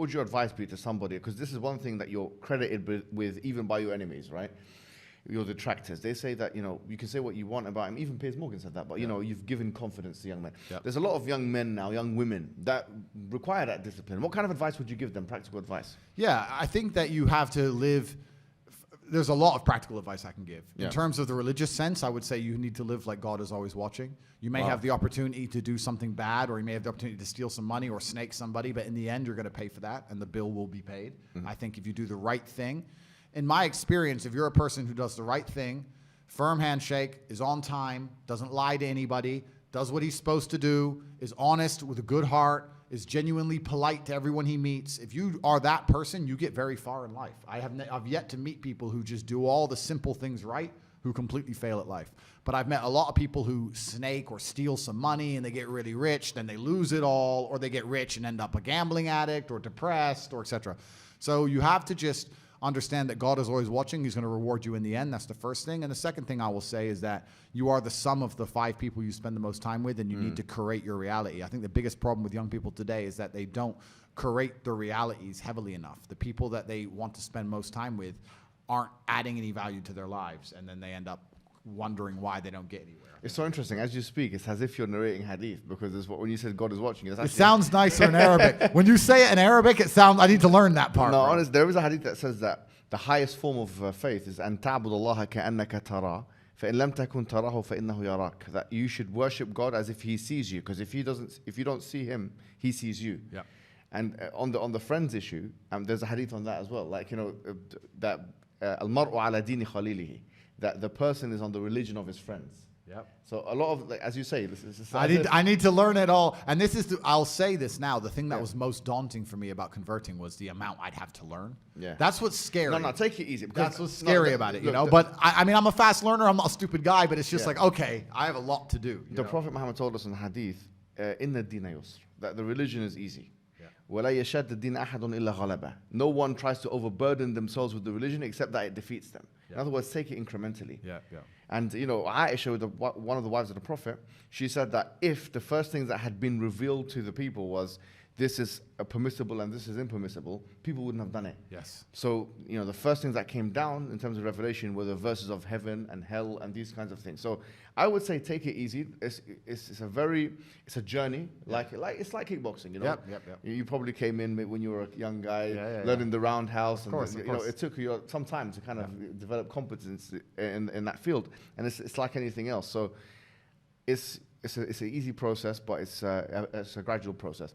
would your advice be to somebody? Because this is one thing that you're credited with even by your enemies, right? Your detractors. They say that, you can say what you want about him. Even Piers Morgan said that, but you've given confidence to young men. Yep. There's a lot of young men now, young women, that require that discipline. What kind of advice would you give them, practical advice? Yeah, I think that you have to live. There's a lot of practical advice I can give. Yeah. In terms of the religious sense, I would say you need to live like God is always watching. You may have the opportunity to do something bad, or you may have the opportunity to steal some money or snake somebody, but in the end, you're going to pay for that, and the bill will be paid. Mm-hmm. I think if you do the right thing, in my experience, if you're a person who does the right thing, firm handshake, is on time, doesn't lie to anybody, does what he's supposed to do, is honest with a good heart, is genuinely polite to everyone he meets. If you are that person, you get very far in life. I've yet to meet people who just do all the simple things right, who completely fail at life. But I've met a lot of people who snake or steal some money and they get really rich, then they lose it all, or they get rich and end up a gambling addict or depressed or etc. So you have to just understand that God is always watching. He's going to reward you in the end. That's the first thing. And the second thing I will say is that you are the sum of the 5 people you spend the most time with, and you need to curate your reality. I think the biggest problem with young people today is that they don't curate their realities heavily enough. The people that they want to spend most time with aren't adding any value to their lives, and then they end up wondering why they don't get anywhere. It's so interesting. As you speak, it's as if you're narrating hadith, because when you said God is watching, It sounds nicer in Arabic. When you say it in Arabic, it sounds. I need to learn that part. No, bro. honestly, there is a hadith that says that the highest form of faith is أن تعبد الله كأنك تراه فإن لم تكن تراه فإنه يراك. That you should worship God as if He sees you, because if you don't see Him, He sees you. Yeah. And on the friends issue, there's a hadith on that as well. Like that المرء على دين خليله, that the person is on the religion of his friends. Yep. So a lot of, like, as you say, this is I need to learn it all. And this is, I'll say this now, the thing that was most daunting for me about converting was the amount I'd have to learn. Yeah. That's what's scary. No, take it easy. That's what's scary about it, look, But I mean, I'm a fast learner. I'm not a stupid guy, but it's just like, okay, I have a lot to do. The Prophet Muhammad told us in hadith, inna ad-dina yusr, that the religion is easy. Yeah. وَلَا يَشَدَّ الدِّينَ أَحَدٌ إِلَّا غَلَبَهُ. No one tries to overburden themselves with the religion except that it defeats them. In other words, take it incrementally. Yeah, yeah. And Aisha, one of the wives of the Prophet, she said that if the first things that had been revealed to the people was this is permissible and this is impermissible, people wouldn't have done it. Yes. So, the first things that came down in terms of revelation were the verses of heaven and hell and these kinds of things. So I would say take it easy. It's a journey. Yep. It's like kickboxing, Yep. You probably came in when you were a young guy, Yeah. learning the roundhouse. Of course. It took you some time to kind of develop competence in that field. And it's like anything else. So it's an easy process, but it's a gradual process.